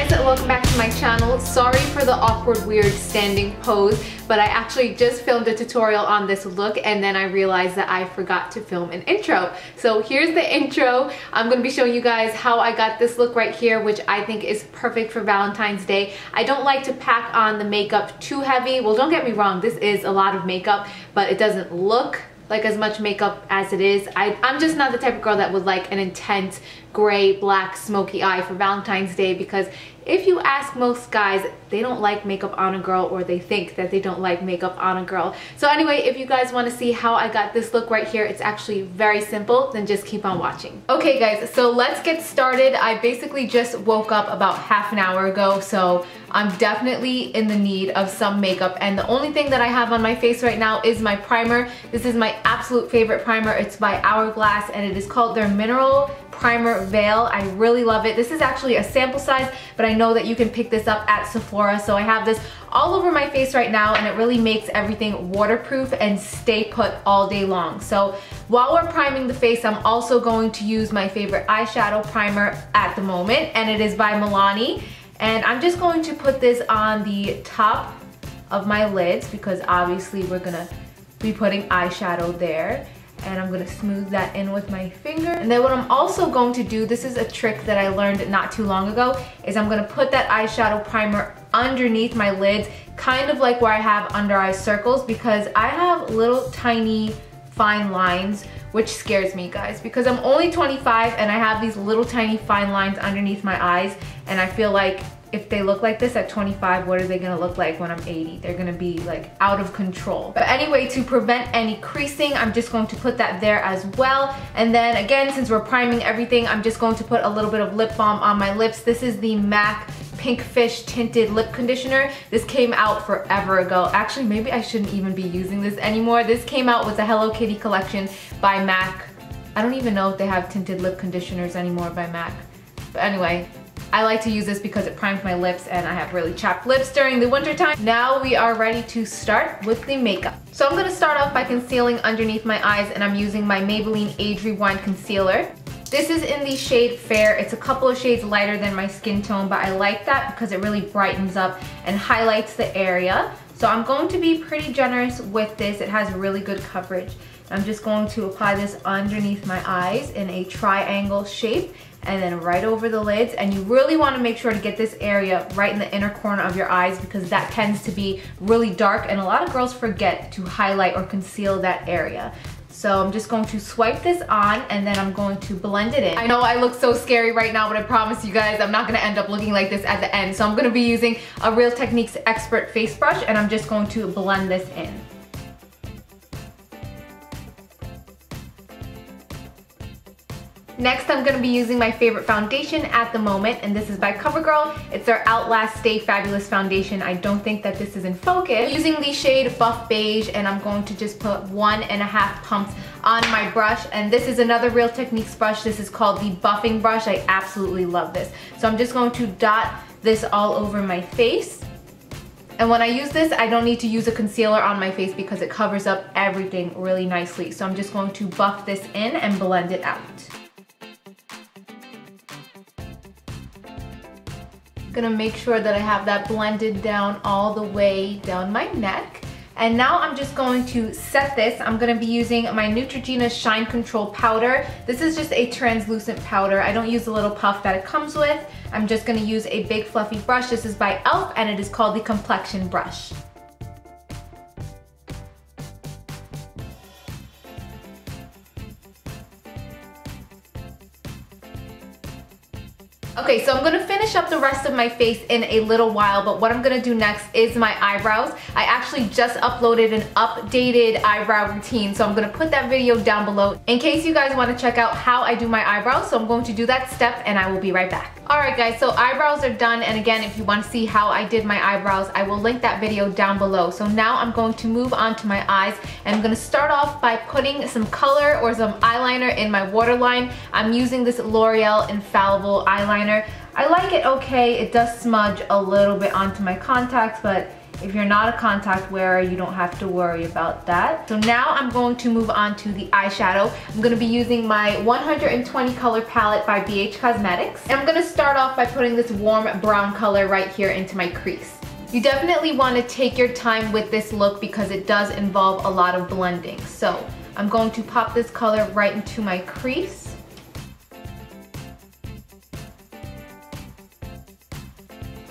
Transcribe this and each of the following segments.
guys, welcome back to my channel. Sorry for the awkward, weird standing pose, but I actually just filmed a tutorial on this look and then I realized that I forgot to film an intro. So here's the intro. I'm going to be showing you guys how I got this look right here, which I think is perfect for Valentine's Day. I don't like to pack on the makeup too heavy. Well, don't get me wrong, this is a lot of makeup, but it doesn't look like as much makeup as it is. I'm just not the type of girl that would like an intense gray, black, smoky eye for Valentine's Day, because if you ask most guys, they don't like makeup on a girl, or they think that they don't like makeup on a girl. So anyway, if you guys want to see how I got this look right here, it's actually very simple, then just keep on watching. Okay guys, so let's get started. I basically just woke up about half an hour ago, so I'm definitely in the need of some makeup, and the only thing that I have on my face right now is my primer. This is my absolute favorite primer. It's by Hourglass and it is called their Mineral Primer Veil. I really love it. This is actually a sample size, but I know that you can pick this up at Sephora. So I have this all over my face right now and it really makes everything waterproof and stay put all day long. So while we're priming the face, I'm also going to use my favorite eyeshadow primer at the moment, and it is by Milani. And I'm just going to put this on the top of my lids because obviously we're gonna be putting eyeshadow there. And I'm gonna smooth that in with my finger. And then what I'm also going to do, this is a trick that I learned not too long ago, is I'm gonna put that eyeshadow primer underneath my lids, kind of like where I have under eye circles, because I have little tiny fine lines, which scares me, guys, because I'm only 25 and I have these little tiny fine lines underneath my eyes, and I feel like if they look like this at 25, what are they gonna look like when I'm 80? They're gonna be like out of control. But anyway, to prevent any creasing, I'm just going to put that there as well. And then again, since we're priming everything, I'm just going to put a little bit of lip balm on my lips. This is the MAC Pink Fish Tinted Lip Conditioner. This came out forever ago. Actually, maybe I shouldn't even be using this anymore. This came out with the Hello Kitty collection by MAC. I don't even know if they have tinted lip conditioners anymore by MAC. But anyway, I like to use this because it primes my lips and I have really chapped lips during the winter time. Now we are ready to start with the makeup. So I'm gonna start off by concealing underneath my eyes, and I'm using my Maybelline Age Rewind Concealer. This is in the shade Fair. It's a couple of shades lighter than my skin tone, but I like that because it really brightens up and highlights the area. So I'm going to be pretty generous with this. It has really good coverage. I'm just going to apply this underneath my eyes in a triangle shape, and then right over the lids. And you really want to make sure to get this area right in the inner corner of your eyes, because that tends to be really dark and a lot of girls forget to highlight or conceal that area. So I'm just going to swipe this on and then I'm going to blend it in. I know I look so scary right now, but I promise you guys I'm not going to end up looking like this at the end. So I'm going to be using a Real Techniques Expert face brush and I'm just going to blend this in. Next, I'm going to be using my favorite foundation at the moment, and this is by Covergirl. It's their Outlast Stay Fabulous foundation. I don't think that this is in focus. I'm using the shade Buff Beige, and I'm going to just put 1.5 pumps on my brush. And this is another Real Techniques brush. This is called the Buffing Brush. I absolutely love this. So I'm just going to dot this all over my face. And when I use this, I don't need to use a concealer on my face because it covers up everything really nicely. So I'm just going to buff this in and blend it out. Gonna make sure that I have that blended down all the way down my neck. And now I'm just going to set this. I'm gonna be using my Neutrogena Shine Control Powder. This is just a translucent powder. I don't use the little puff that it comes with. I'm just gonna use a big fluffy brush. This is by e.l.f. and it is called the Complexion Brush. Okay, so I'm gonna finish up the rest of my face in a little while, but what I'm gonna do next is my eyebrows. I actually just uploaded an updated eyebrow routine, so I'm gonna put that video down below in case you guys wanna check out how I do my eyebrows. So I'm going to do that step and I will be right back. Alright guys, so eyebrows are done, and again, if you want to see how I did my eyebrows, I will link that video down below. So now I'm going to move on to my eyes, and I'm going to start off by putting some color or some eyeliner in my waterline. I'm using this L'Oreal Infallible eyeliner. I like it okay. It does smudge a little bit onto my contacts, but If you're not a contact wearer, you don't have to worry about that. So now I'm going to move on to the eyeshadow. I'm going to be using my 120 color palette by Beige Cosmetics. And I'm going to start off by putting this warm brown color right here into my crease. You definitely want to take your time with this look because it does involve a lot of blending. So I'm going to pop this color right into my crease.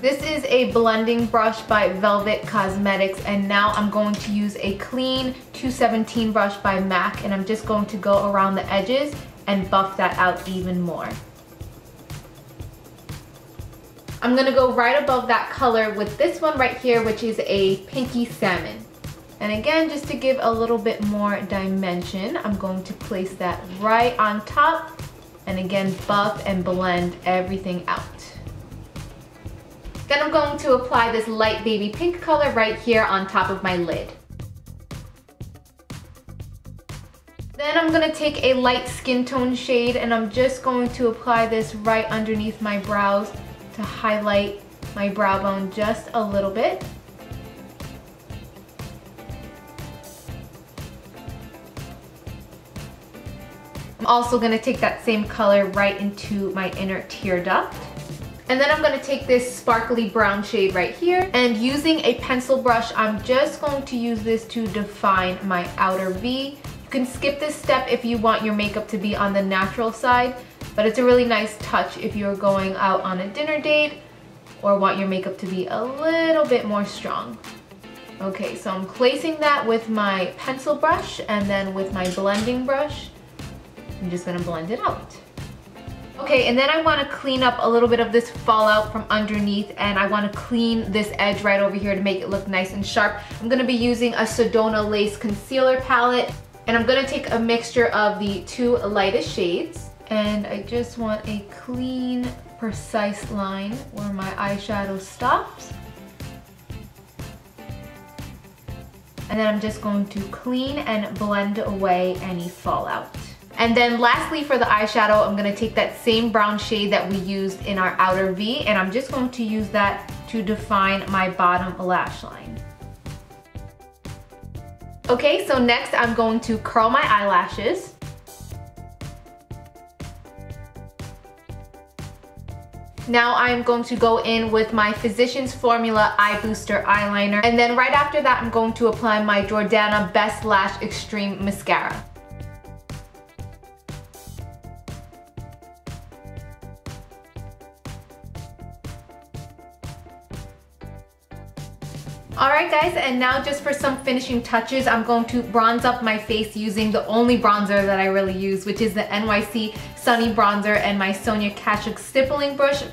This is a blending brush by Velvet Cosmetics, and now I'm going to use a clean 217 brush by MAC, and I'm just going to go around the edges and buff that out even more. I'm gonna go right above that color with this one right here, which is a pinky salmon. And again, just to give a little bit more dimension, I'm going to place that right on top, and again, buff and blend everything out. Then I'm going to apply this light baby pink color right here on top of my lid. Then I'm going to take a light skin tone shade and I'm just going to apply this right underneath my brows to highlight my brow bone just a little bit. I'm also going to take that same color right into my inner tear duct. And then I'm going to take this sparkly brown shade right here, and using a pencil brush, I'm just going to use this to define my outer V. You can skip this step if you want your makeup to be on the natural side, but it's a really nice touch if you're going out on a dinner date or want your makeup to be a little bit more strong. Okay, so I'm placing that with my pencil brush, and then with my blending brush, I'm just going to blend it out. Okay, and then I want to clean up a little bit of this fallout from underneath, and I want to clean this edge right over here to make it look nice and sharp. I'm going to be using a Sedona Lace Concealer Palette, and I'm going to take a mixture of the two lightest shades, and I just want a clean, precise line where my eyeshadow stops. And then I'm just going to clean and blend away any fallout. And then lastly for the eyeshadow, I'm going to take that same brown shade that we used in our outer V, and I'm just going to use that to define my bottom lash line. Okay, so next I'm going to curl my eyelashes. Now I'm going to go in with my Physicians Formula Eye Booster Eyeliner, and then right after that I'm going to apply my Jordana Best Lash Extreme Mascara. Alright guys, and now just for some finishing touches, I'm going to bronze up my face using the only bronzer that I really use, which is the NYC Sunny Bronzer and my Sonia Kashuk Stippling brush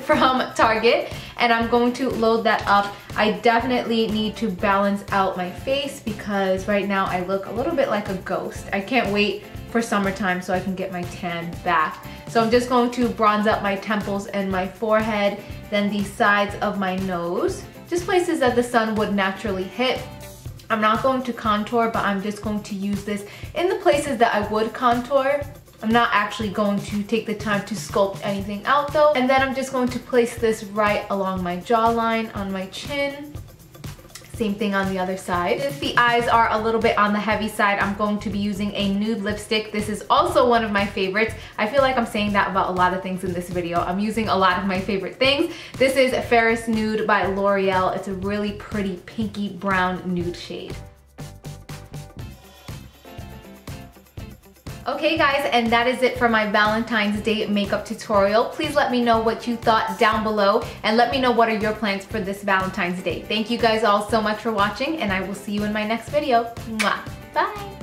from Target. And I'm going to load that up. I definitely need to balance out my face because right now I look a little bit like a ghost. I can't wait for summertime so I can get my tan back. So I'm just going to bronze up my temples and my forehead, then the sides of my nose. Just places that the sun would naturally hit. I'm not going to contour, but I'm just going to use this in the places that I would contour. I'm not actually going to take the time to sculpt anything out though. And then I'm just going to place this right along my jawline, on my chin. Same thing on the other side. If the eyes are a little bit on the heavy side, I'm going to be using a nude lipstick. This is also one of my favorites. I feel like I'm saying that about a lot of things in this video. I'm using a lot of my favorite things. This is Ferris Nude by L'Oreal. It's a really pretty pinky brown nude shade. Okay guys, and that is it for my Valentine's Day makeup tutorial. Please let me know what you thought down below, and let me know what are your plans for this Valentine's Day. Thank you guys all so much for watching, and I will see you in my next video. Mwah. Bye!